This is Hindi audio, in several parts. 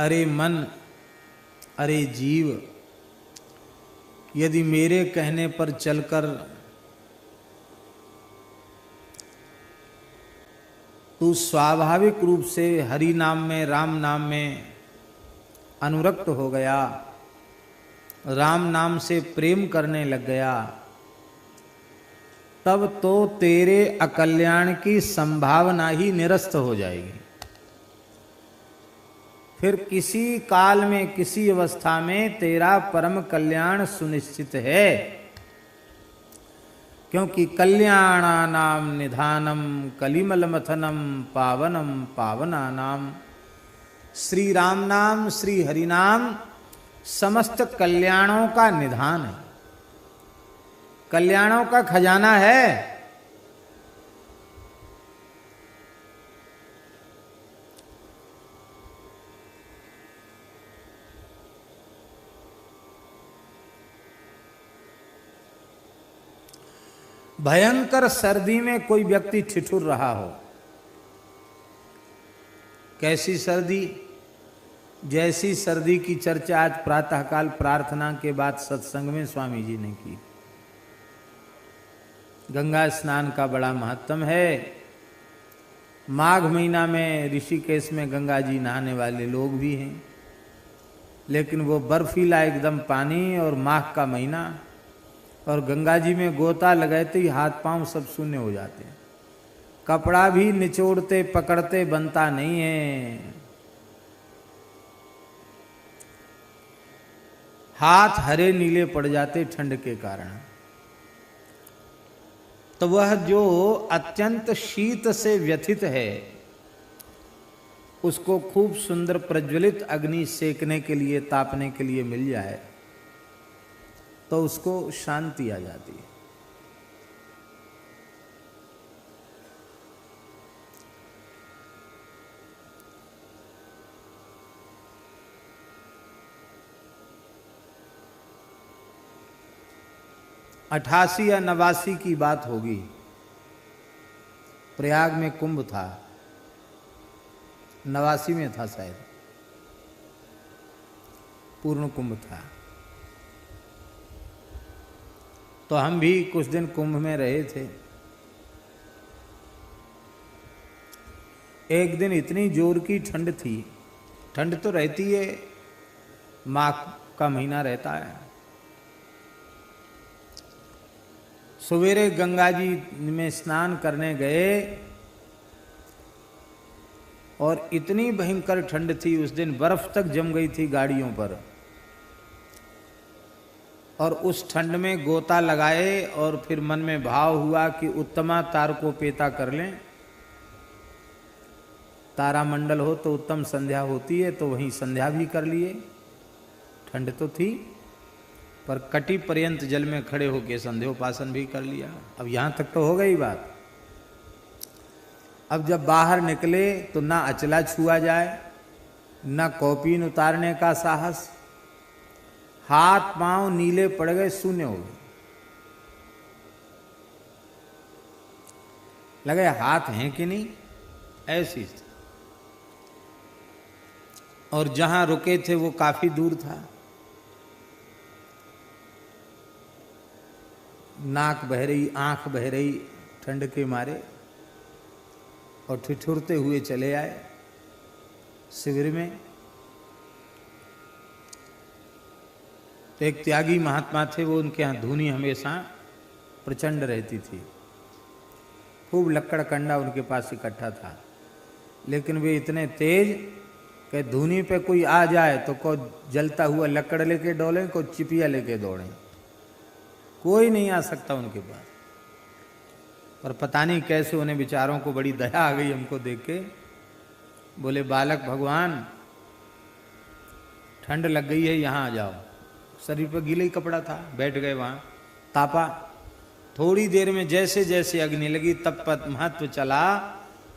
अरे मन, अरे जीव, यदि मेरे कहने पर चलकर तू स्वाभाविक रूप से हरि नाम में, राम नाम में अनुरक्त हो गया, राम नाम से प्रेम करने लग गया, तब तो तेरे अकल्याण की संभावना ही निरस्त हो जाएगी। फिर किसी काल में, किसी अवस्था में तेरा परम कल्याण सुनिश्चित है, क्योंकि कल्याणानाम निधानम कलिमल मथनम पावनम पावनानाम। श्री राम नाम, श्री हरि नाम समस्त कल्याणों का निधान है, कल्याणों का खजाना है। भयंकर सर्दी में कोई व्यक्ति ठिठुर रहा हो, कैसी सर्दी? जैसी सर्दी की चर्चा आज प्रातःकाल प्रार्थना के बाद सत्संग में स्वामी जी ने की। गंगा स्नान का बड़ा महत्व है। माघ महीना में ऋषिकेश में गंगा जी नहाने वाले लोग भी हैं, लेकिन वो बर्फीला एकदम पानी और माघ का महीना, और गंगा जी में गोता लगाते ही हाथ पांव सब शून्य हो जाते हैं, कपड़ा भी निचोड़ते पकड़ते बनता नहीं है, हाथ हरे नीले पड़ जाते ठंड के कारण। तो वह जो अत्यंत शीत से व्यथित है, उसको खूब सुंदर प्रज्वलित अग्नि सेकने के लिए, तापने के लिए मिल जाए तो उसको शांति आ जाती है। अठासी या 89 की बात होगी, प्रयाग में कुंभ था, 89 में था शायद, पूर्ण कुंभ था। तो हम भी कुछ दिन कुंभ में रहे थे। एक दिन इतनी जोर की ठंड थी, ठंड तो रहती है, माघ का महीना रहता है। सवेरे गंगा जी में स्नान करने गए और इतनी भयंकर ठंड थी, उस दिन बर्फ तक जम गई थी गाड़ियों पर, और उस ठंड में गोता लगाए और फिर मन में भाव हुआ कि उत्तमा तार को पेता कर लें, तारामंडल हो तो उत्तम संध्या होती है, तो वहीं संध्या भी कर लिए। ठंड तो थी पर कटी पर्यंत जल में खड़े होकर संध्योपासन भी कर लिया। अब यहां तक तो हो गई बात। अब जब बाहर निकले तो ना अचला छुआ जाए, ना कौपीन उतारने का साहस, हाथ पांव नीले पड़ गए, शून्य हो गए, लगे हाथ हैं कि नहीं, ऐसी। और जहां रुके थे वो काफी दूर था, नाक बह रही, आंख बह रही ठंड के मारे, और ठिठुरते हुए चले आए शिविर में। तो एक त्यागी महात्मा थे, वो उनके यहाँ धूनी हमेशा प्रचंड रहती थी, खूब लक्कड़ कंडा उनके पास इकट्ठा था, लेकिन वे इतने तेज कि धूनी पे कोई आ जाए तो को जलता हुआ लक्कड़ लेके दौड़े, को चिपिया लेके दौड़े, कोई नहीं आ सकता उनके पास। पर पता नहीं कैसे उन्हें बेचारों को बड़ी दया आ गई हमको देख के। बोले, बालक भगवान, ठंड लग गई है, यहाँ आ जाओ। शरीर पर गीला ही कपड़ा था, बैठ गए वहाँ, तापा। थोड़ी देर में जैसे जैसे अग्नि लगी तब तक महत्व चला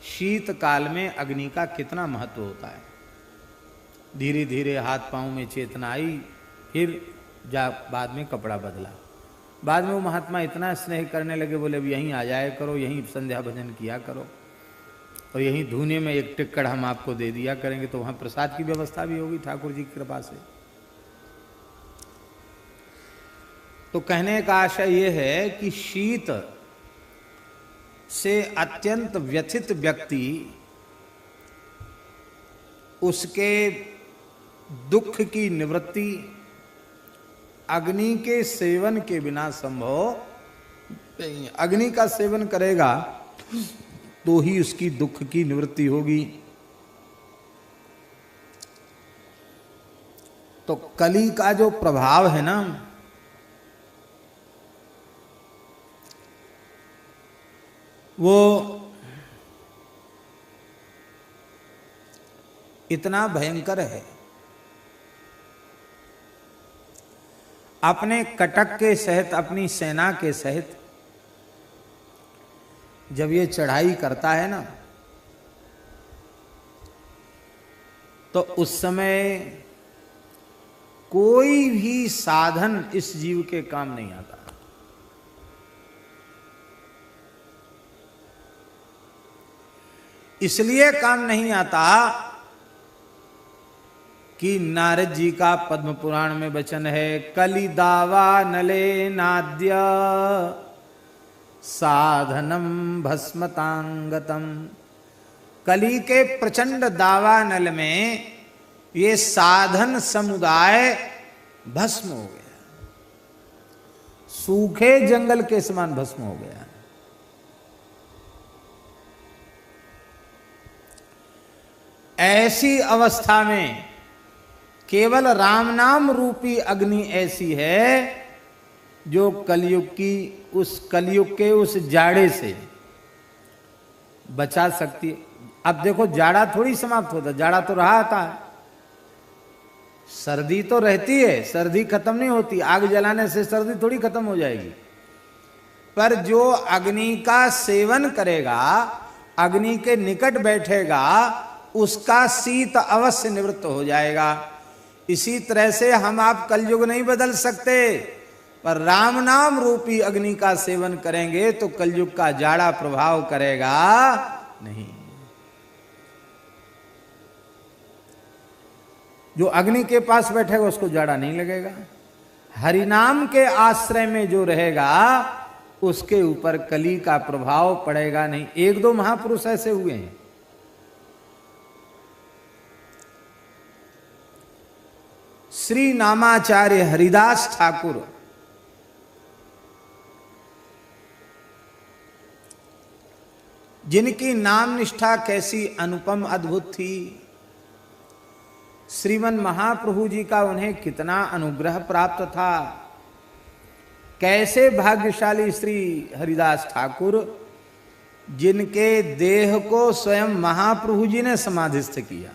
शीत काल में अग्नि का कितना महत्व होता है। धीरे धीरे हाथ पांव में चेतना आई, फिर बाद में कपड़ा बदला। बाद में वो महात्मा इतना स्नेह करने लगे, बोले अब यहीं आ जाया करो, यहीं संध्या भजन किया करो। और यहीं धूने में एक टिक्कड़ हम आपको दे दिया करेंगे, तो वहां प्रसाद की व्यवस्था भी होगी ठाकुर जी की कृपा से। तो कहने का आशय यह है कि शीत से अत्यंत व्यथित व्यक्ति, उसके दुख की निवृत्ति अग्नि के सेवन के बिना संभव नहीं। अग्नि का सेवन करेगा तो ही उसकी दुख की निवृत्ति होगी। तो कली का जो प्रभाव है ना, वो इतना भयंकर है। अपने कटक के सहित, अपनी सेना के सहित जब ये चढ़ाई करता है ना, तो उस समय कोई भी साधन इस जीव के काम नहीं आता। इसलिए काम नहीं आता कि नारद जी का पद्म पुराण में वचन है, कली दावा नले नाद्य साधनम भस्मतांगतम। कली के प्रचंड दावा नल में ये साधन समुदाय भस्म हो गया, सूखे जंगल के समान भस्म हो गया। ऐसी अवस्था में केवल राम नाम रूपी अग्नि ऐसी है जो कलयुग की, उस कलयुग के उस जाड़े से बचा सकती है। अब देखो, जाड़ा थोड़ी समाप्त होता, जाड़ा तो रहा था, सर्दी तो रहती है, सर्दी खत्म नहीं होती। आग जलाने से सर्दी थोड़ी खत्म हो जाएगी। पर जो अग्नि का सेवन करेगा, अग्नि के निकट बैठेगा, उसका शीत अवश्य निवृत्त हो जाएगा। इसी तरह से हम आप कलयुग नहीं बदल सकते, पर राम नाम रूपी अग्नि का सेवन करेंगे तो कलयुग का जाड़ा प्रभाव करेगा नहीं। जो अग्नि के पास बैठेगा उसको जाड़ा नहीं लगेगा। हरिनाम के आश्रय में जो रहेगा उसके ऊपर कली का प्रभाव पड़ेगा नहीं। एक दो महापुरुष ऐसे हुए हैं। श्री नामाचार्य हरिदास ठाकुर, जिनकी नाम निष्ठा कैसी अनुपम अद्भुत थी, श्रीमन महाप्रभु जी का उन्हें कितना अनुग्रह प्राप्त था। कैसे भाग्यशाली श्री हरिदास ठाकुर, जिनके देह को स्वयं महाप्रभु जी ने समाधिस्थ किया,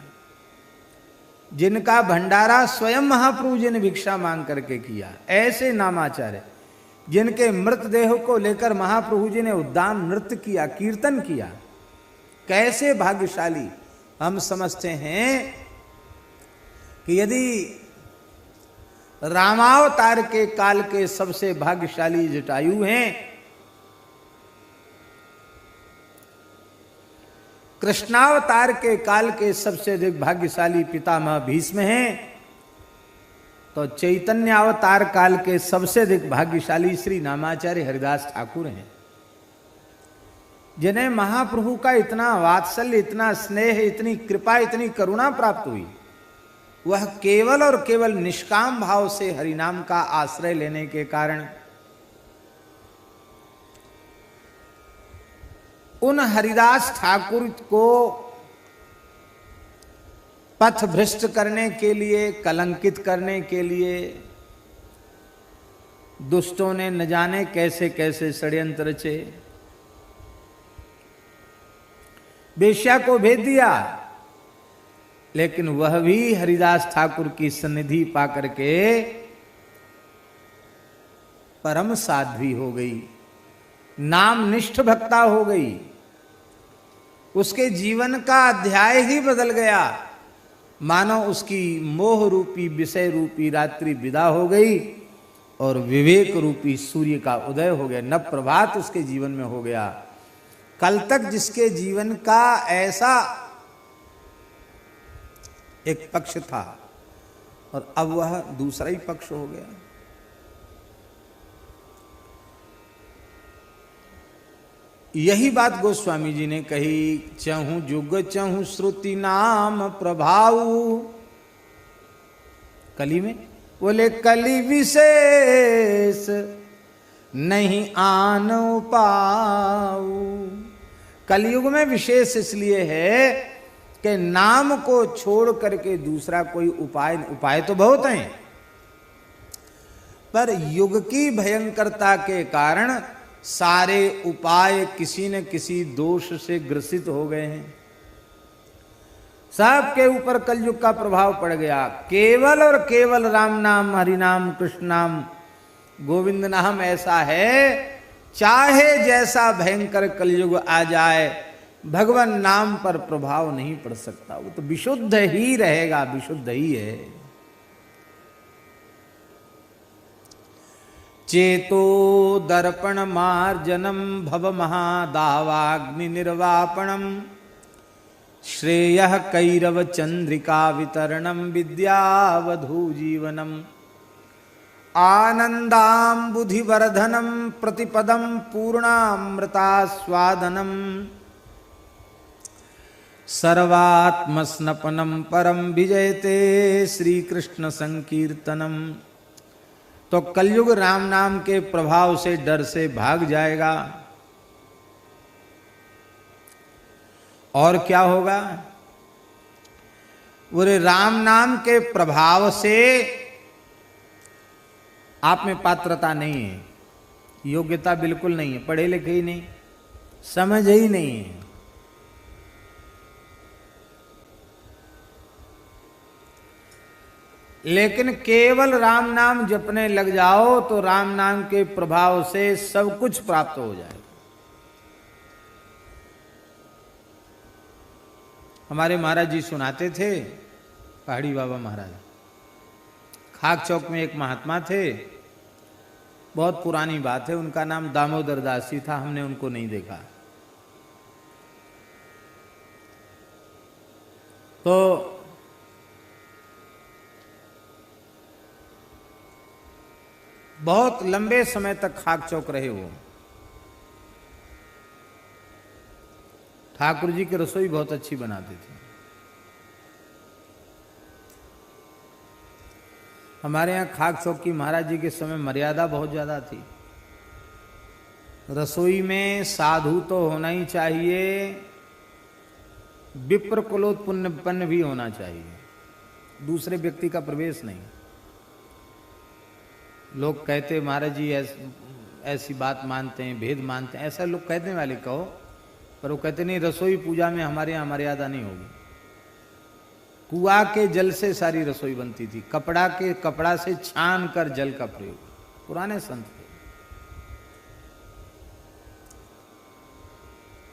जिनका भंडारा स्वयं महाप्रभु जी ने भिक्षा मांग करके किया। ऐसे नामाचार्य, जिनके मृतदेह को लेकर महाप्रभु जी ने उद्दाम नृत्य किया, कीर्तन किया। कैसे भाग्यशाली। हम समझते हैं कि यदि रामावतार के काल के सबसे भाग्यशाली जटायु हैं, कृष्णावतार के काल के सबसे अधिक भाग्यशाली पितामह भीष्म हैं, तो चैतन्य अवतार काल के सबसे अधिक भाग्यशाली श्री नामाचार्य हरिदास ठाकुर हैं, जिन्हें महाप्रभु का इतना वात्सल्य, इतना स्नेह, इतनी कृपा, इतनी करुणा प्राप्त हुई। वह केवल और केवल निष्काम भाव से हरिनाम का आश्रय लेने के कारण उन हरिदास ठाकुर को पथ भ्रष्ट करने के लिए, कलंकित करने के लिए दुष्टों ने न जाने कैसे कैसे षड्यंत्र रचे। वेश्या को भेज दिया, लेकिन वह भी हरिदास ठाकुर की सन्निधि पाकर के परम साध्वी हो गई, नामनिष्ठ भक्ता हो गई। उसके जीवन का अध्याय ही बदल गया। मानो उसकी मोह रूपी, विषय रूपी रात्रि विदा हो गई और विवेक रूपी सूर्य का उदय हो गया, नव प्रभात उसके जीवन में हो गया। कल तक जिसके जीवन का ऐसा एक पक्ष था और अब वह दूसरा ही पक्ष हो गया। यही बात गोस्वामी जी ने कही, चहु जुग चहु श्रुति नाम प्रभाव। कली में बोले कली विशेष नहीं आन पाऊ। कलयुग में विशेष इसलिए है कि नाम को छोड़ करके दूसरा कोई उपाय तो बहुत हैं, पर युग की भयंकरता के कारण सारे उपाय किसी न किसी दोष से ग्रसित हो गए हैं। सबके ऊपर कलयुग का प्रभाव पड़ गया। केवल और केवल राम नाम, हरि नाम, कृष्ण नाम, गोविंद नाम ऐसा है, चाहे जैसा भयंकर कलयुग आ जाए, भगवान नाम पर प्रभाव नहीं पड़ सकता। वो तो विशुद्ध ही रहेगा, विशुद्ध ही है। चेतो दर्पण मार्जनम भव महादावाग्नि निर्वापणम श्रेयः कैरव चंद्रिका वितरणम विद्यावधू जीवनम आनंदाम्बुधिवर्धनम प्रतिपदम पूर्णामृतास्वादनम सर्वात्मस्नपनम परम विजयते श्री कृष्ण संकीर्तनम। तो कलयुग राम नाम के प्रभाव से, डर से भाग जाएगा। और क्या होगा? बोले राम नाम के प्रभाव से आप में पात्रता नहीं है, योग्यता बिल्कुल नहीं है, पढ़े लिखे ही नहीं, समझ ही नहीं है। लेकिन केवल राम नाम जपने लग जाओ तो राम नाम के प्रभाव से सब कुछ प्राप्त हो जाएगा। हमारे महाराज जी सुनाते थे, पहाड़ी बाबा महाराज, खाक चौक में एक महात्मा थे, बहुत पुरानी बात है, उनका नाम दामोदर दास जी था, हमने उनको नहीं देखा। तो बहुत लंबे समय तक खाक चौक रहे वो। ठाकुर जी की रसोई बहुत अच्छी बनाते थे। हमारे यहाँ खाक चौक की महाराज जी के समय मर्यादा बहुत ज्यादा थी। रसोई में साधु तो होना ही चाहिए, विप्र कुलोत्पन्न भी होना चाहिए, दूसरे व्यक्ति का प्रवेश नहीं। लोग कहते महाराज जी ऐसी बात मानते हैं, भेद मानते हैं, ऐसा लोग कहने वाले कहो, पर वो कहते नहीं, रसोई पूजा में हमारे यहाँ मर्यादा नहीं होगी। कुआं के जल से सारी रसोई बनती थी, कपड़ा से छान कर जल का प्रयोग, पुराने संत थे।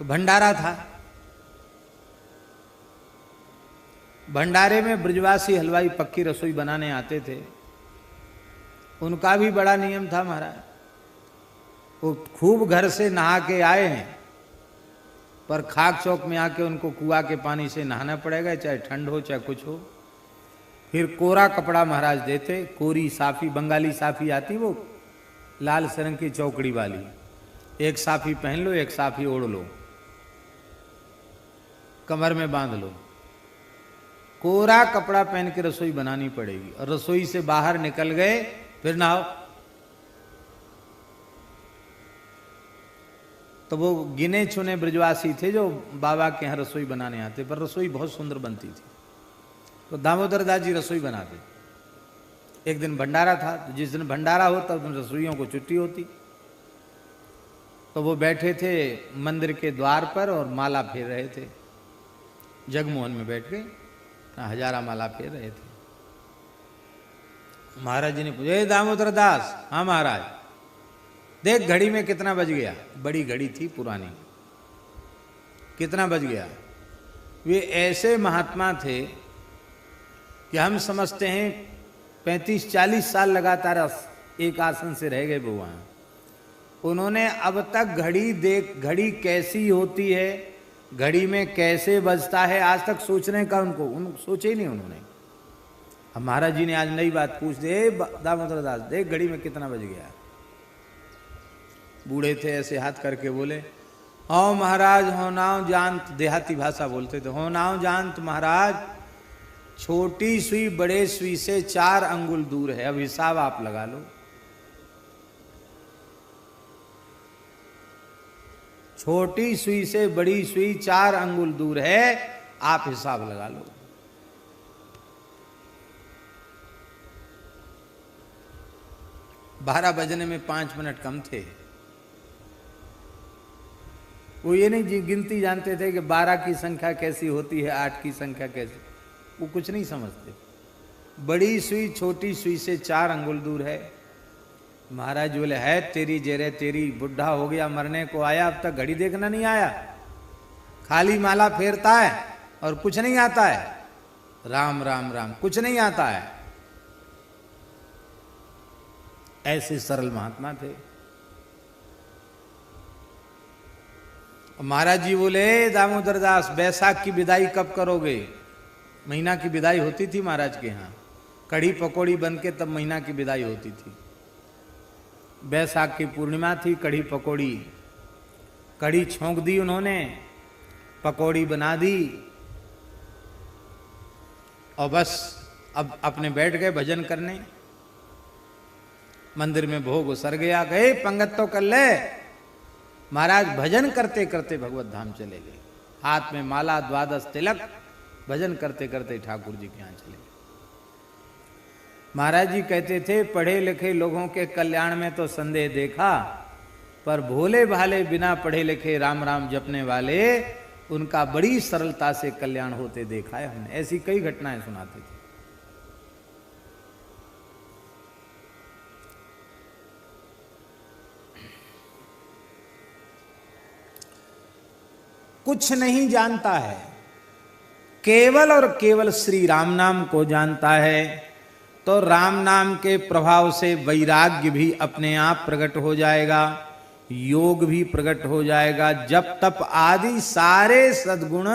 तो भंडारा था, भंडारे में ब्रजवासी हलवाई पक्की रसोई बनाने आते थे। उनका भी बड़ा नियम था महाराज, वो खूब घर से नहा के आए हैं, पर खाक चौक में आके उनको कुआं के पानी से नहाना पड़ेगा, चाहे ठंड हो चाहे कुछ हो। फिर कोरा कपड़ा महाराज देते, कोरी साफी, बंगाली साफी आती वो लाल सरंग की चौकड़ी वाली, एक साफी पहन लो, एक साफी ओढ़ लो, कमर में बांध लो, कोरा कपड़ा पहन के रसोई बनानी पड़ेगी। और रसोई से बाहर निकल गए फिर नहाओ। तो वो गिने चुने ब्रजवासी थे जो बाबा के यहाँ रसोई बनाने आते, पर रसोई बहुत सुंदर बनती थी। तो दामोदर दास जी रसोई बनाते। एक दिन भंडारा था, तो जिस दिन भंडारा होता उस दिन रसोइयों को छुट्टी होती। तो वो बैठे थे मंदिर के द्वार पर और माला फेर रहे थे, जगमोहन में बैठ के हजारा माला फेर रहे थे। महाराज जी ने पूछा, दामोदर दास? हाँ महाराज। देख घड़ी में कितना बज गया? बड़ी घड़ी थी पुरानी, कितना बज गया? वे ऐसे महात्मा थे कि हम समझते हैं 35-40 साल लगातार एक आसन से रह गए वो वहाँ। उन्होंने अब तक घड़ी कैसी होती है, घड़ी में कैसे बजता है, आज तक सोचने का सोचे ही नहीं उन्होंने। अब महाराज जी ने आज नई बात पूछ दी, दामोदर दास देख घड़ी में कितना बज गया। बूढ़े थे, ऐसे हाथ करके बोले, हो महाराज हो नाव जानत, देहाती भाषा बोलते थे, हो नाव जानत महाराज, छोटी सुई बड़े सुई से 4 अंगुल दूर है। अब हिसाब आप लगा लो। छोटी सुई से बड़ी सुई 4 अंगुल दूर है, आप हिसाब लगा लो। बारह बजने में 5 मिनट कम थे। वो ये नहीं गिनती जानते थे कि 12 की संख्या कैसी होती है, 8 की संख्या कैसी, वो कुछ नहीं समझते। बड़ी सुई छोटी सुई से 4 अंगुल दूर है। महाराज बोले, है तेरी जेरे तेरी, बुढ़ा हो गया, मरने को आया, अब तक घड़ी देखना नहीं आया, खाली माला फेरता है और कुछ नहीं आता है, राम राम राम, कुछ नहीं आता है। ऐसे सरल महात्मा थे। महाराज जी बोले, दामोदर दास बैसाख की विदाई कब करोगे? महीना की विदाई होती थी महाराज के यहाँ, कढ़ी पकौड़ी बन के तब महीना की विदाई होती थी। बैसाख की पूर्णिमा थी, कढ़ी पकौड़ी, कढ़ी छोंक दी उन्होंने, पकौड़ी बना दी और बस अब अपने बैठ गए भजन करने। मंदिर में भोग उसर गया, गए पंगत तो कर ले। महाराज भजन करते करते भगवत धाम चले गए, हाथ में माला, 12 तिलक, भजन करते करते ठाकुर जी के यहाँ चले गए। महाराज जी कहते थे, पढ़े लिखे लोगों के कल्याण में तो संदेह देखा, पर भोले भाले बिना पढ़े लिखे राम राम जपने वाले, उनका बड़ी सरलता से कल्याण होते देखा है हमने। ऐसी कई घटनाएं सुनाते थे। कुछ नहीं जानता है, केवल और केवल श्री राम नाम को जानता है, तो राम नाम के प्रभाव से वैराग्य भी अपने आप प्रकट हो जाएगा, योग भी प्रकट हो जाएगा, जप तप आदि सारे सद्गुण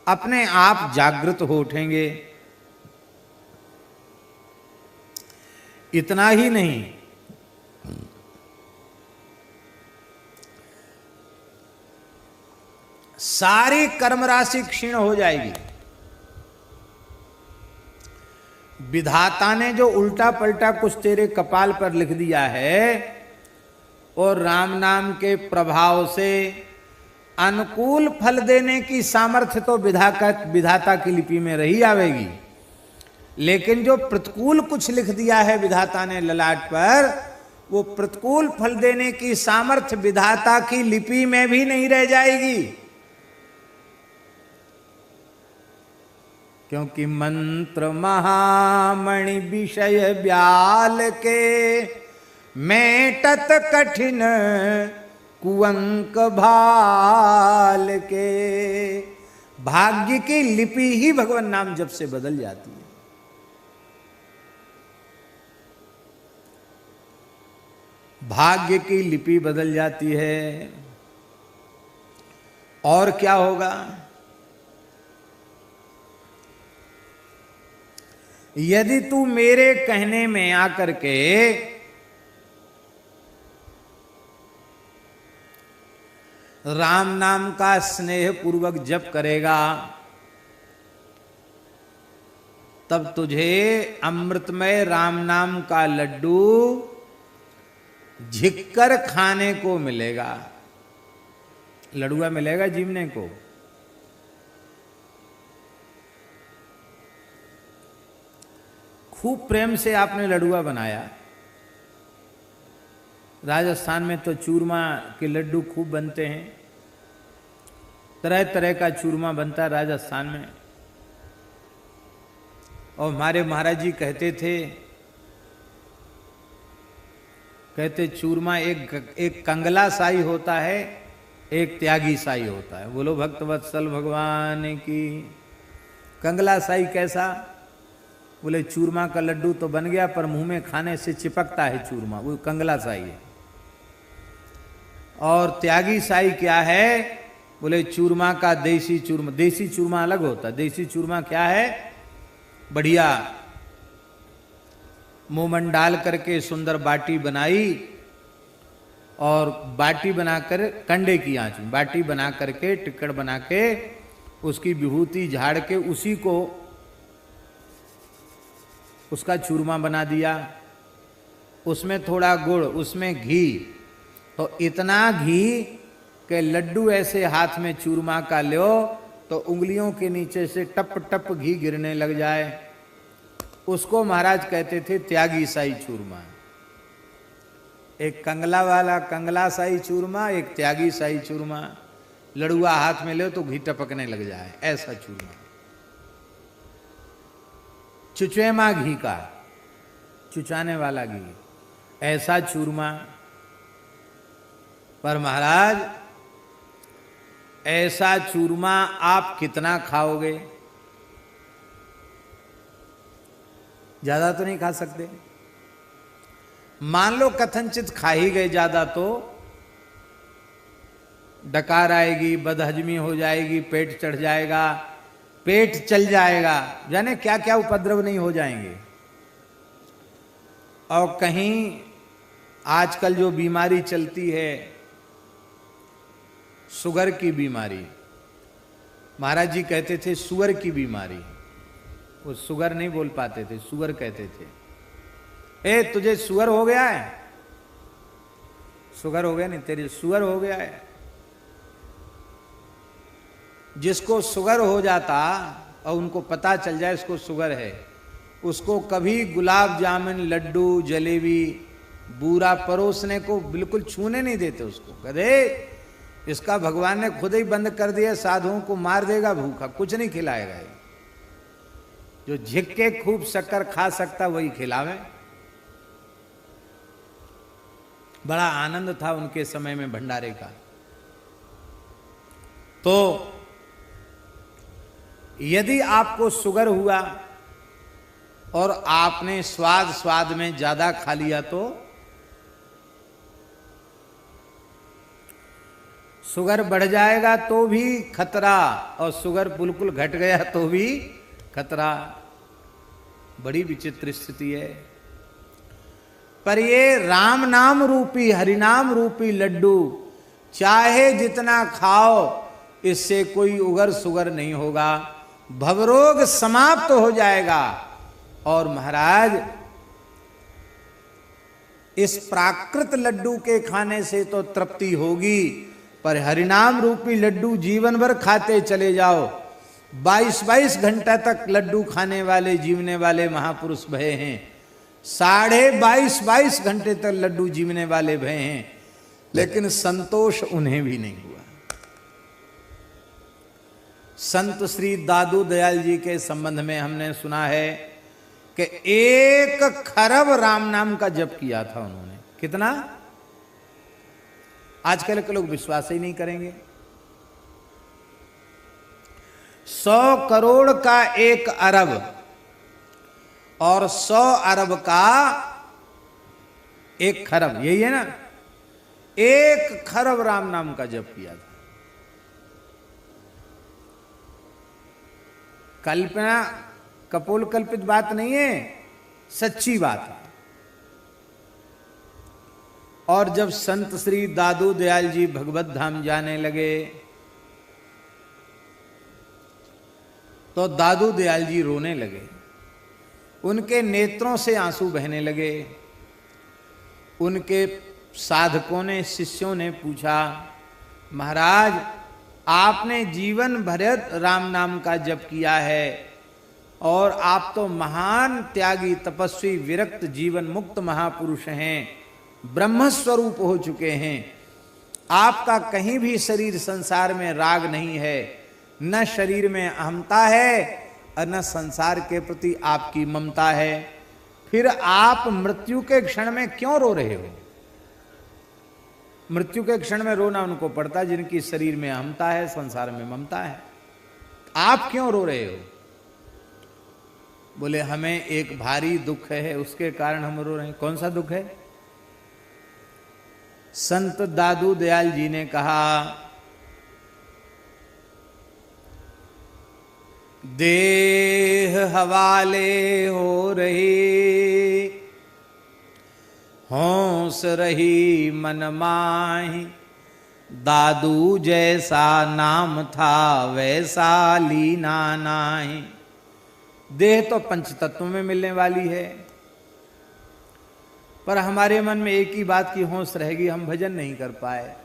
अपने आप जागृत हो उठेंगे। इतना ही नहीं, सारी कर्म राशि क्षीण हो जाएगी। विधाता ने जो उल्टा पलटा कुछ तेरे कपाल पर लिख दिया है, और राम नाम के प्रभाव से अनुकूल फल देने की सामर्थ्य तो विधाता की लिपि में रही आवेगी, लेकिन जो प्रतिकूल कुछ लिख दिया है विधाता ने ललाट पर, वो प्रतिकूल फल देने की सामर्थ्य विधाता की लिपि में भी नहीं रह जाएगी। क्योंकि मंत्र महामणि विषय ब्याल के, मेटत कठिन कुअंक भाल के। भाग्य की लिपि ही भगवान नाम जप से बदल जाती है। भाग्य की लिपि बदल जाती है। और क्या होगा? यदि तू मेरे कहने में आकर के राम नाम का स्नेह पूर्वक जप करेगा, तब तुझे अमृतमय राम नाम का लड्डू झिककर खाने को मिलेगा। लडुआ मिलेगा जीवने को। खूब प्रेम से आपने लडुआ बनाया। राजस्थान में तो चूरमा के लड्डू खूब बनते हैं, तरह तरह का चूरमा बनता है राजस्थान में। और हमारे महाराज जी कहते थे, कहते चूरमा एक कंगला साई होता है, एक त्यागी साई होता है। बोलो भक्तवत्सल भगवान की। कंगला साई कैसा? बोले चूरमा का लड्डू तो बन गया, पर मुंह में खाने से चिपकता है चूरमा, वो कंगला साई है। और त्यागी साई क्या है? बोले चूरमा का देसी चूरमा। देसी चूरमा अलग होता है। देसी चूरमा क्या है? बढ़िया मोमन डाल करके सुंदर बाटी बनाई और बाटी बनाकर कंडे की आंच में बाटी बना करके टिक्कड़ बना के उसकी विभूति झाड़ के उसी को उसका चूरमा बना दिया। उसमें थोड़ा गुड़, उसमें घी, तो इतना घी के लड्डू ऐसे हाथ में चूरमा का लो तो उंगलियों के नीचे से टप टप घी गिरने लग जाए। उसको महाराज कहते थे त्यागी साई चूरमा। एक कंगला वाला कंगला साई चूरमा, एक त्यागी साई चूरमा। लड़ुआ हाथ में ले तो घी टपकने लग जाए, ऐसा चूरमा। चुचेमा घी का, चुचाने वाला घी, ऐसा चूरमा। पर महाराज ऐसा चूरमा आप कितना खाओगे? ज्यादा तो नहीं खा सकते। मान लो कथनचित खा ही गए ज्यादा तो डकार आएगी, बदहजमी हो जाएगी, पेट चढ़ जाएगा, पेट चल जाएगा, जाने क्या क्या उपद्रव नहीं हो जाएंगे। और कहीं आजकल जो बीमारी चलती है शुगर की बीमारी, महाराज जी कहते थे सुअर की बीमारी। वो सुगर नहीं बोल पाते थे, सुअर कहते थे। ए तुझे सुअर हो गया है? सुगर हो गया नहीं, तेरी सुअर हो गया है। जिसको सुगर हो जाता और उनको पता चल जाए इसको सुगर है, उसको कभी गुलाब जामुन, लड्डू, जलेबी, बूरा परोसने को बिल्कुल छूने नहीं देते उसको। कहते इसका भगवान ने खुद ही बंद कर दिया, साधुओं को मार देगा भूखा, कुछ नहीं खिलाएगा। जो झिक के खूब शक्कर खा सकता वही खिलावे। बड़ा आनंद था उनके समय में भंडारे का। तो यदि आपको शुगर हुआ और आपने स्वाद में ज्यादा खा लिया तो शुगर बढ़ जाएगा तो भी खतरा, और शुगर बिल्कुल घट गया तो भी खतरा। बड़ी विचित्र स्थिति है। पर ये राम नाम रूपी, हरिनाम रूपी लड्डू चाहे जितना खाओ इससे कोई उगर सुगर नहीं होगा, भवरोग समाप्त हो जाएगा। और महाराज इस प्राकृत लड्डू के खाने से तो तृप्ति होगी, पर हरिनाम रूपी लड्डू जीवन भर खाते चले जाओ। 22-22 घंटा तक लड्डू खाने वाले जीवने वाले महापुरुष भये हैं, 22.5 घंटे तक लड्डू जीवने वाले भये हैं, लेकिन संतोष उन्हें भी नहीं हुआ। संत श्री दादू दयाल जी के संबंध में हमने सुना है कि 1 खरब राम नाम का जप किया था उन्होंने। कितना? आजकल के लोग विश्वास ही नहीं करेंगे। 100 करोड़ का 1 अरब और 100 अरब का 1 खरब, यही है ना? 1 खरब राम नाम का जप किया था। कल्पना, कपोल कल्पित बात नहीं है, सच्ची बात है। और जब संत श्री दादू दयाल जी भगवत धाम जाने लगे तो दादू दयाल जी रोने लगे, उनके नेत्रों से आंसू बहने लगे। उनके साधकों ने, शिष्यों ने पूछा, महाराज आपने जीवन भर राम नाम का जप किया है और आप तो महान त्यागी, तपस्वी, विरक्त, जीवन मुक्त महापुरुष हैं, ब्रह्म स्वरूप हो चुके हैं। आपका कहीं भी शरीर संसार में राग नहीं है, न शरीर में अहमता है और न संसार के प्रति आपकी ममता है। फिर आप मृत्यु के क्षण में क्यों रो रहे हो? मृत्यु के क्षण में रोना उनको पड़ता जिनकी शरीर में अहमता है, संसार में ममता है। आप क्यों रो रहे हो? बोले हमें एक भारी दुख है, उसके कारण हम रो रहे हैं। कौन सा दुख है? संत दादू दयाल जी ने कहा, देह हवाले हो रही, होश रही मन माही, दादू जैसा नाम था वैसा लीना नाही। देह तो पंच तत्वों में मिलने वाली है, पर हमारे मन में एक ही बात की होश रहेगी, हम भजन नहीं कर पाए।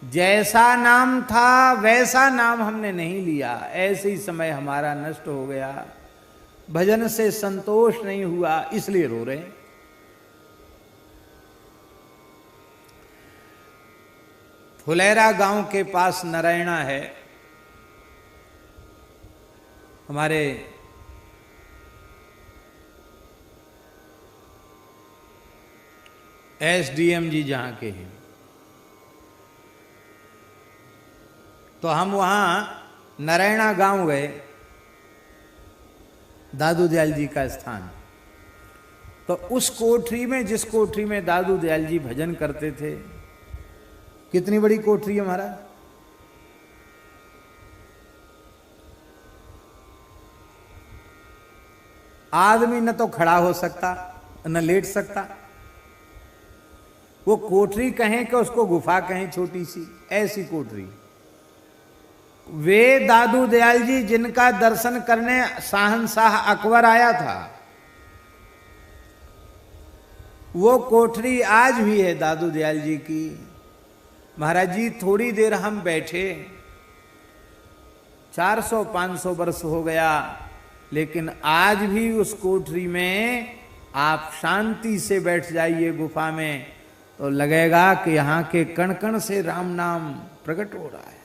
जैसा नाम था वैसा नाम हमने नहीं लिया, ऐसे ही समय हमारा नष्ट हो गया, भजन से संतोष नहीं हुआ, इसलिए रो रहे हैं। फुलेरा गांव के पास नारायणा है, हमारे एसडीएम जी जहाँ के हैं, तो हम वहाँ नारायणा गांव गए, दादू दयाल जी का स्थान। तो उस कोठरी में, जिस कोठरी में दादू दयाल जी भजन करते थे, कितनी बड़ी कोठरी है हमारा, आदमी न तो खड़ा हो सकता न लेट सकता। वो कोठरी कहें कि उसको गुफा कहें, छोटी सी ऐसी कोठरी। वे दादू दयाल जी जिनका दर्शन करने शाहनशाह अकबर आया था, वो कोठरी आज भी है दादू दयाल जी की। महाराज जी थोड़ी देर हम बैठे, 400-500 वर्ष हो गया, लेकिन आज भी उस कोठरी में आप शांति से बैठ जाइए गुफा में, तो लगेगा कि यहाँ के कण कण से राम नाम प्रकट हो रहा है।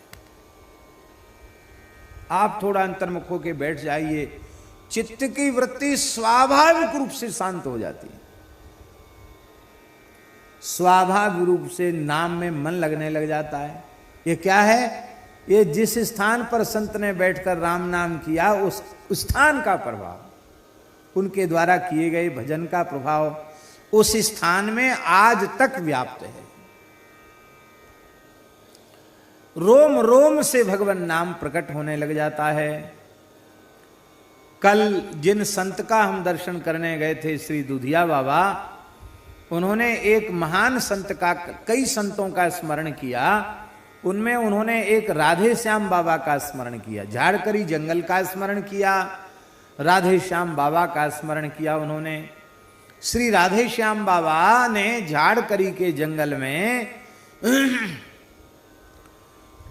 आप थोड़ा अंतर्मुख होकर बैठ जाइए, चित्त की वृत्ति स्वाभाविक रूप से शांत हो जाती है, स्वाभाविक रूप से नाम में मन लगने लग जाता है। ये क्या है? ये जिस स्थान पर संत ने बैठकर राम नाम किया, उस स्थान का प्रभाव, उनके द्वारा किए गए भजन का प्रभाव उस स्थान में आज तक व्याप्त है। रोम रोम से भगवान नाम प्रकट होने लग जाता है। कल जिन संत का हम दर्शन करने गए थे, श्री दुधिया बाबा, उन्होंने एक महान संत का, कई संतों का स्मरण किया। उनमें उन्होंने एक राधे श्याम बाबा का स्मरण किया, झाड़करी जंगल का स्मरण किया, राधे श्याम बाबा का स्मरण किया उन्होंने। श्री राधे श्याम बाबा ने झाड़करी के जंगल में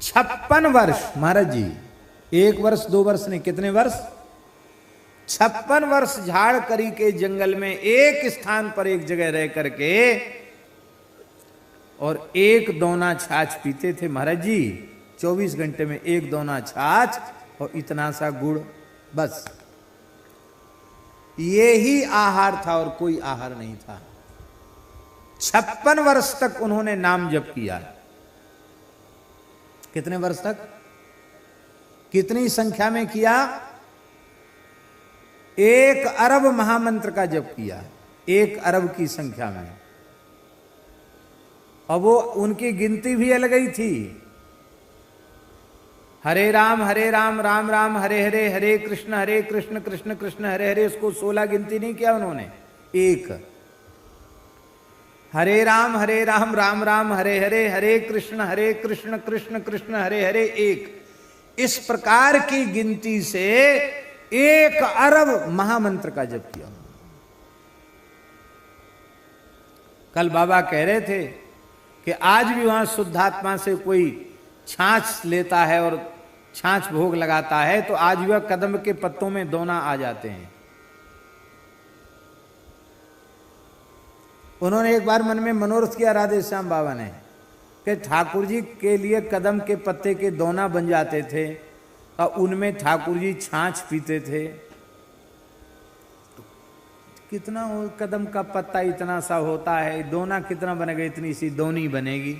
56 वर्ष, महाराज जी 1 वर्ष 2 वर्ष नहीं, कितने वर्ष, 56 वर्ष झाड़करी के जंगल में एक स्थान पर एक जगह रह करके और एक दोना छाछ पीते थे महाराज जी। 24 घंटे में एक दोना छाछ और इतना सा गुड़, बस ये ही आहार था और कोई आहार नहीं था। 56 वर्ष तक उन्होंने नाम जप किया। कितने वर्ष तक, कितनी संख्या में किया? 1 अरब महामंत्र का जप किया, 1 अरब की संख्या में। और वो उनकी गिनती भी अलग ही थी। हरे राम राम राम हरे हरे, हरे कृष्ण कृष्ण कृष्ण हरे हरे, इसको 16 गिनती नहीं किया उन्होंने, 1। हरे राम राम राम हरे हरे, हरे कृष्ण कृष्ण कृष्ण हरे हरे, 1। इस प्रकार की गिनती से 1 अरब महामंत्र का जप किया। कल बाबा कह रहे थे कि आज भी वहां शुद्धात्मा से कोई छाछ लेता है और छाछ भोग लगाता है, तो आज वह कदम के पत्तों में दोना आ जाते हैं। उन्होंने एक बार मन में मनोरथ किया राधे श्याम बाबा ने कि ठाकुर जी के लिए कदम के पत्ते के दोना बन जाते थे और उनमें ठाकुर जी छाछ पीते थे। कितना कदम का पत्ता इतना सा होता है, दोना कितना बनेगा? इतनी सी दोनी बनेगी,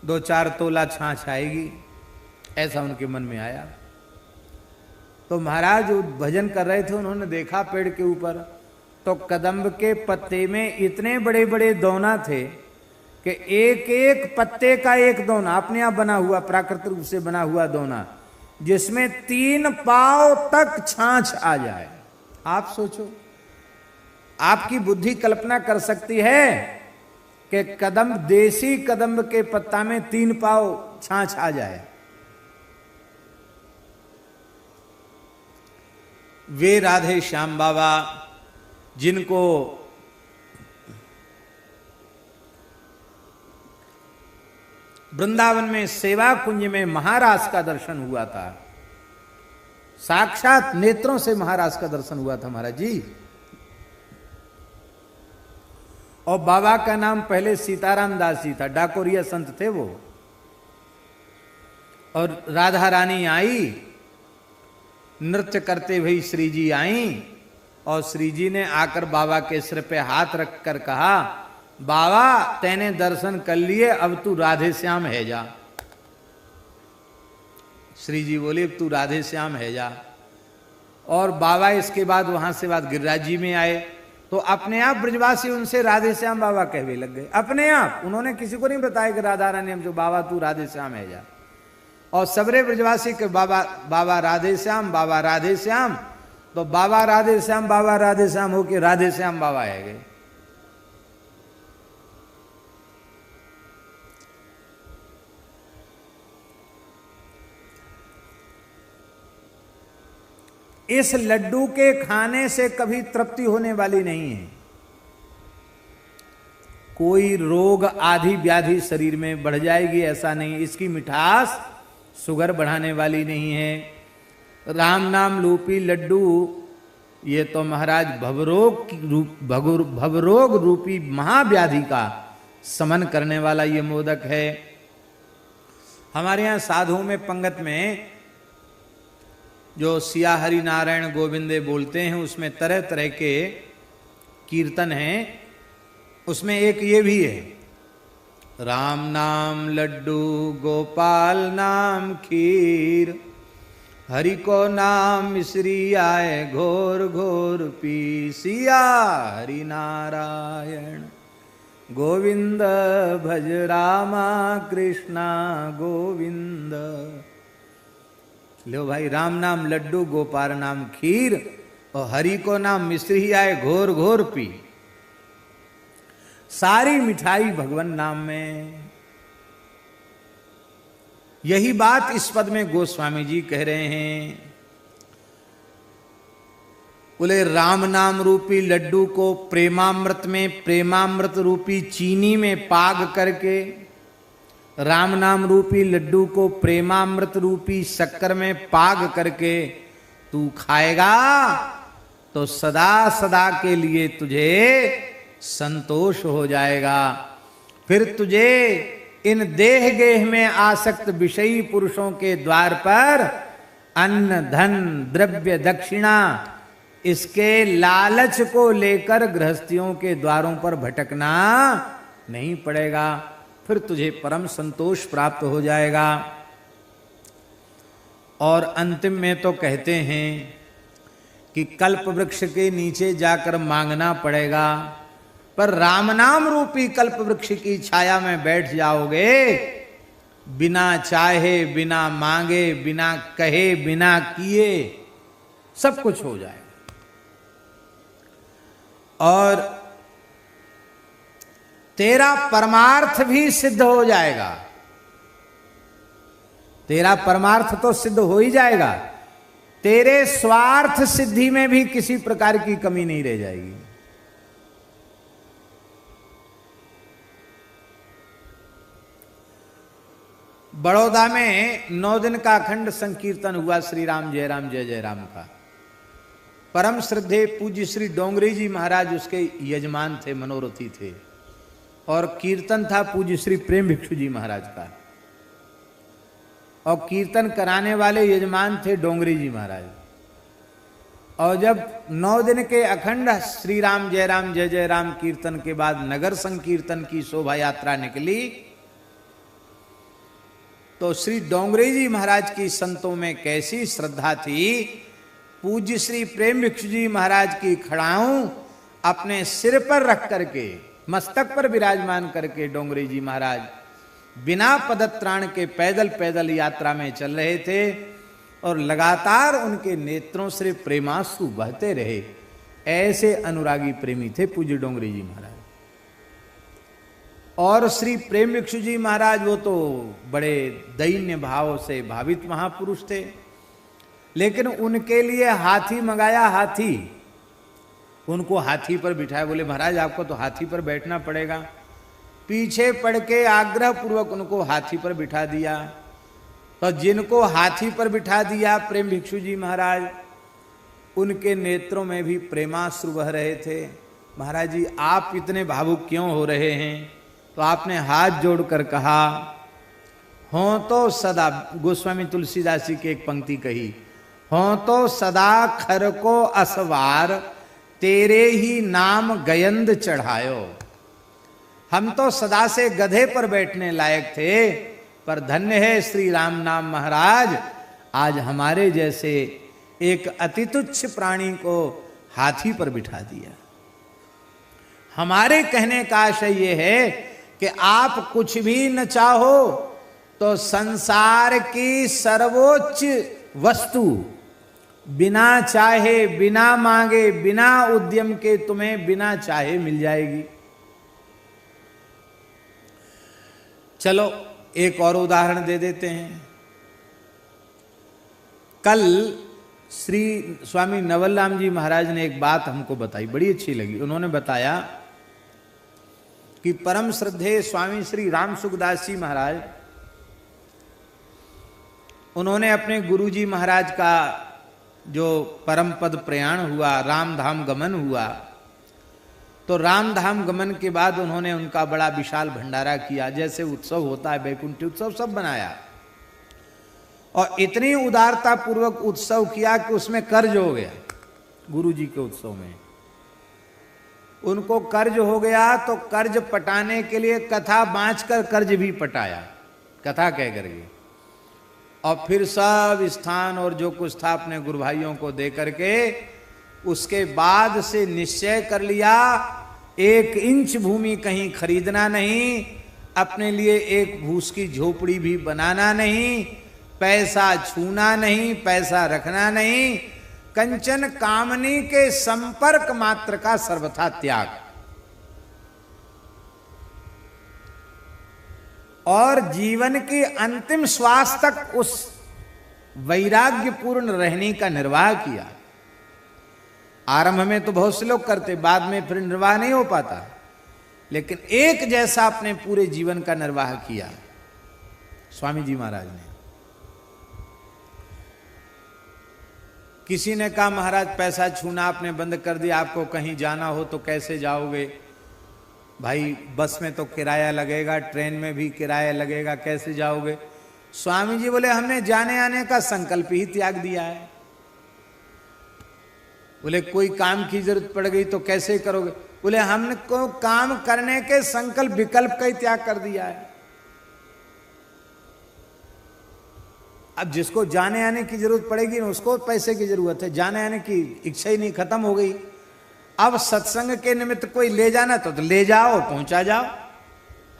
2-4 तोला छाछ आएगी, ऐसा उनके मन में आया। तो महाराज भजन कर रहे थे, उन्होंने देखा पेड़ के ऊपर तो कदम्ब के पत्ते में इतने बड़े बड़े दोना थे कि एक एक पत्ते का एक दोना, अपने आप बना हुआ, प्राकृतिक रूप से बना हुआ दोना, जिसमें 3 पाव तक छाछ आ जाए। आप सोचो, आपकी बुद्धि कल्पना कर सकती है कि कदम, देसी कदम्ब के पत्ता में 3 पाव छाछ आ जाए। वे राधे श्याम बाबा जिनको वृंदावन में सेवा कुंज में महाराज का दर्शन हुआ था, साक्षात नेत्रों से महाराज का दर्शन हुआ था महाराज जी। और बाबा का नाम पहले सीताराम दास जी था, डाकोरिया संत थे वो। और राधा रानी आई, नृत्य करते हुए श्री जी आई, और श्री जी ने आकर बाबा के सिर पे हाथ रखकर कहा, बाबा तैने दर्शन कर लिए, अब तू राधे श्याम है जा। श्री जी बोले, अब तू राधे श्याम है जा। और बाबा इसके बाद वहां से बाद गिरिराज जी में आए, तो अपने आप ब्रजवासी उनसे राधे श्याम बाबा कहने लग गए, अपने आप। उन्होंने किसी को नहीं बताया कि राधा रानी हम जो, बाबा तू राधे श्याम है जा। और सबरे ब्रजवासी के बाबा, बाबा राधे श्याम, बाबा राधे श्याम। तो बाबा राधे श्याम, बाबा राधे श्याम होके राधे श्याम बाबा है गए। इस लड्डू के खाने से कभी तृप्ति होने वाली नहीं है। कोई रोग आदि व्याधि शरीर में बढ़ जाएगी ऐसा नहीं। इसकी मिठास शुगर बढ़ाने वाली नहीं है। राम नाम रूपी लड्डू ये तो महाराज भवरोग रूपी महाव्याधि का समन करने वाला ये मोदक है। हमारे यहाँ साधुओं में पंगत में जो सिया हरि नारायण गोविंदे बोलते हैं, उसमें तरह तरह के कीर्तन हैं। उसमें एक ये भी है, राम नाम लड्डू गोपाल नाम खीर, हरि को नाम मिश्री आए घोर घोर पी, सिया हरि नारायण गोविंद भज रामा कृष्णा गोविंद। लो भाई, राम नाम लड्डू गोपाल नाम खीर और हरि को नाम मिश्री आए घोर घोर पी। सारी मिठाई भगवान नाम में। यही बात इस पद में गोस्वामी जी कह रहे हैं। बोले राम नाम रूपी लड्डू को प्रेमामृत में, प्रेमामृत रूपी चीनी में पाग करके, राम नाम रूपी लड्डू को प्रेमामृत रूपी शक्कर में पाग करके तू खाएगा तो सदा सदा के लिए तुझे संतोष हो जाएगा। फिर तुझे इन देह गेह में आसक्त विषयी पुरुषों के द्वार पर अन्न धन द्रव्य दक्षिणा इसके लालच को लेकर गृहस्थियों के द्वारों पर भटकना नहीं पड़ेगा। फिर तुझे परम संतोष प्राप्त हो जाएगा। और अंतिम में तो कहते हैं कि कल्प वृक्ष के नीचे जाकर मांगना पड़ेगा, पर राम नाम रूपी कल्प वृक्ष की छाया में बैठ जाओगे, बिना चाहे, बिना मांगे, बिना कहे, बिना किए सब कुछ हो जाएगा। और तेरा परमार्थ भी सिद्ध हो जाएगा। तेरा परमार्थ तो सिद्ध हो ही जाएगा, तेरे स्वार्थ सिद्धि में भी किसी प्रकार की कमी नहीं रह जाएगी। बड़ौदा में 9 दिन का अखंड संकीर्तन हुआ श्री राम जय राम जय जय राम का। परम श्रद्धेय पूज्य श्री डोंगरी जी महाराज उसके यजमान थे, मनोरथी थे। और कीर्तन था पूज्य श्री प्रेम भिक्षु जी महाराज का, और कीर्तन कराने वाले यजमान थे डोंगरी जी महाराज। और जब 9 दिन के अखंड श्री राम जय जय राम कीर्तन के बाद नगर संकीर्तन की शोभा यात्रा निकली, तो श्री डोंगरी जी महाराज की संतों में कैसी श्रद्धा थी। पूज्य श्री प्रेम भिक्षु जी महाराज की खड़ाऊं अपने सिर पर रख करके मस्तक पर विराजमान करके डोंगरे जी महाराज बिना पदत्राण के पैदल पैदल यात्रा में चल रहे थे और लगातार उनके नेत्रों से प्रेमाश्रु बहते रहे। ऐसे अनुरागी प्रेमी थे पूज्य डोंगरे जी महाराज। और श्री प्रेम भिक्षु जी महाराज वो तो बड़े दैन्य भाव से भावित महापुरुष थे, लेकिन उनके लिए हाथी मंगाया। हाथी, उनको हाथी पर बिठाया। बोले महाराज आपको तो हाथी पर बैठना पड़ेगा। पीछे पड़ के आग्रह पूर्वक उनको हाथी पर बिठा दिया। तो जिनको हाथी पर बिठा दिया प्रेम भिक्षु जी महाराज, उनके नेत्रों में भी प्रेमाश्रु बह रहे थे। महाराज जी आप इतने भावुक क्यों हो रहे हैं? तो आपने हाथ जोड़कर कहा, हों तो सदा, गोस्वामी तुलसीदास जी की एक पंक्ति कही, हों तो सदा खर को असवार, तेरे ही नाम गयंद चढ़ायो। हम तो सदा से गधे पर बैठने लायक थे, पर धन्य है श्री राम नाम महाराज, आज हमारे जैसे एक अति तुच्छ प्राणी को हाथी पर बिठा दिया। हमारे कहने का आशय ये है कि आप कुछ भी न चाहो तो संसार की सर्वोच्च वस्तु बिना चाहे, बिना मांगे, बिना उद्यम के तुम्हें बिना चाहे मिल जाएगी। चलो एक और उदाहरण दे देते हैं। कल श्री स्वामी नवलराम जी महाराज ने एक बात हमको बताई, बड़ी अच्छी लगी। उन्होंने बताया कि परम श्रद्धेय स्वामी श्री राम सुखदास जी महाराज, उन्होंने अपने गुरुजी महाराज का जो परम पद प्रयाण हुआ, राम धाम गमन हुआ, तो राम धाम गमन के बाद उन्होंने उनका बड़ा विशाल भंडारा किया। जैसे उत्सव होता है, बैकुंठी उत्सव सब बनाया, और इतनी उदारता पूर्वक उत्सव किया कि उसमें कर्ज हो गया। गुरुजी के उत्सव में उनको कर्ज हो गया, तो कर्ज पटाने के लिए कथा बांचकर कर्ज भी पटाया, कथा कह करके, और फिर सब स्थान और जो कुछ था अपने गुरु भाइयों को दे करके उसके बाद से निश्चय कर लिया 1 इंच भूमि कहीं खरीदना नहीं, अपने लिए एक भूस की झोपड़ी भी बनाना नहीं, पैसा छूना नहीं, पैसा रखना नहीं, कंचन कामनी के संपर्क मात्र का सर्वथा त्याग। और जीवन की अंतिम श्वास तक उस वैराग्यपूर्ण रहने का निर्वाह किया। आरंभ में तो बहुत से लोग करते, बाद में फिर निर्वाह नहीं हो पाता, लेकिन एक जैसा अपने पूरे जीवन का निर्वाह किया स्वामी जी महाराज ने। किसी ने कहा महाराज पैसा छूना आपने बंद कर दिया, आपको कहीं जाना हो तो कैसे जाओगे? भाई बस में तो किराया लगेगा, ट्रेन में भी किराया लगेगा, कैसे जाओगे? स्वामी जी बोले हमने जाने आने का संकल्प ही त्याग दिया है। बोले कोई काम की जरूरत पड़ गई तो कैसे करोगे? बोले हमको काम करने के संकल्प विकल्प का ही त्याग कर दिया है। अब जिसको जाने आने की जरूरत पड़ेगी ना, उसको पैसे की जरूरत है, जाने आने की इच्छा ही नहीं, खत्म हो गई। अब सत्संग के निमित्त कोई ले जाना तो ले जाओ और पहुंचा जाओ,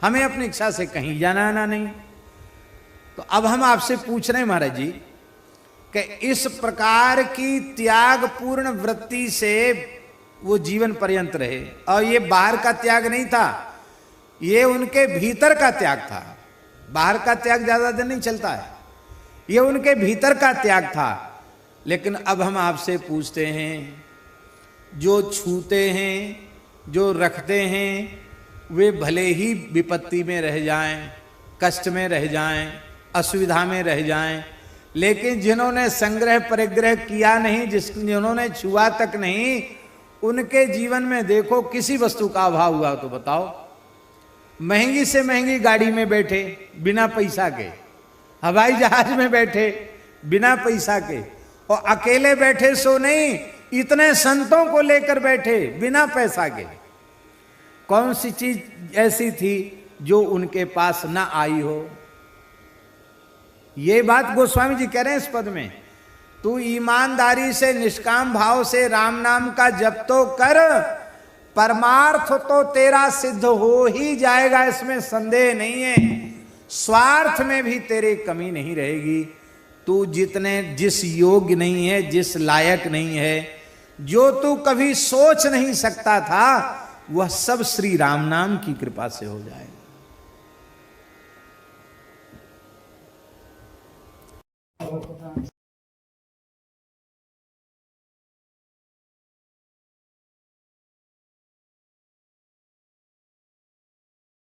हमें अपनी इच्छा से कहीं जाना आना नहीं। तो अब हम आपसे पूछ रहे हैं महाराज जी कि इस प्रकार की त्याग पूर्ण वृत्ति से वो जीवन पर्यंत रहे, और ये बाहर का त्याग नहीं था, ये उनके भीतर का त्याग था। बाहर का त्याग ज्यादा दिन नहीं चलता है, ये उनके भीतर का त्याग था। लेकिन अब हम आपसे पूछते हैं, जो छूते हैं, जो रखते हैं, वे भले ही विपत्ति में रह जाएं, कष्ट में रह जाएं, असुविधा में रह जाएं, लेकिन जिन्होंने संग्रह परिग्रह किया नहीं, जिन्होंने छुआ तक नहीं, उनके जीवन में देखो किसी वस्तु का अभाव हुआ तो बताओ। महंगी से महंगी गाड़ी में बैठे बिना पैसा के, हवाई जहाज में बैठे बिना पैसा के, और अकेले बैठे सो नहीं, इतने संतों को लेकर बैठे बिना पैसा के। कौन सी चीज ऐसी थी जो उनके पास ना आई हो? ये बात गोस्वामी जी कह रहे हैं इस पद में। तू ईमानदारी से निष्काम भाव से राम नाम का जप तो कर, परमार्थ तो तेरा सिद्ध हो ही जाएगा, इसमें संदेह नहीं है। स्वार्थ में भी तेरे कमी नहीं रहेगी। तू जिस योग्य नहीं है, जिस लायक नहीं है, जो तू कभी सोच नहीं सकता था, वह सब श्री राम नाम की कृपा से हो जाएगा।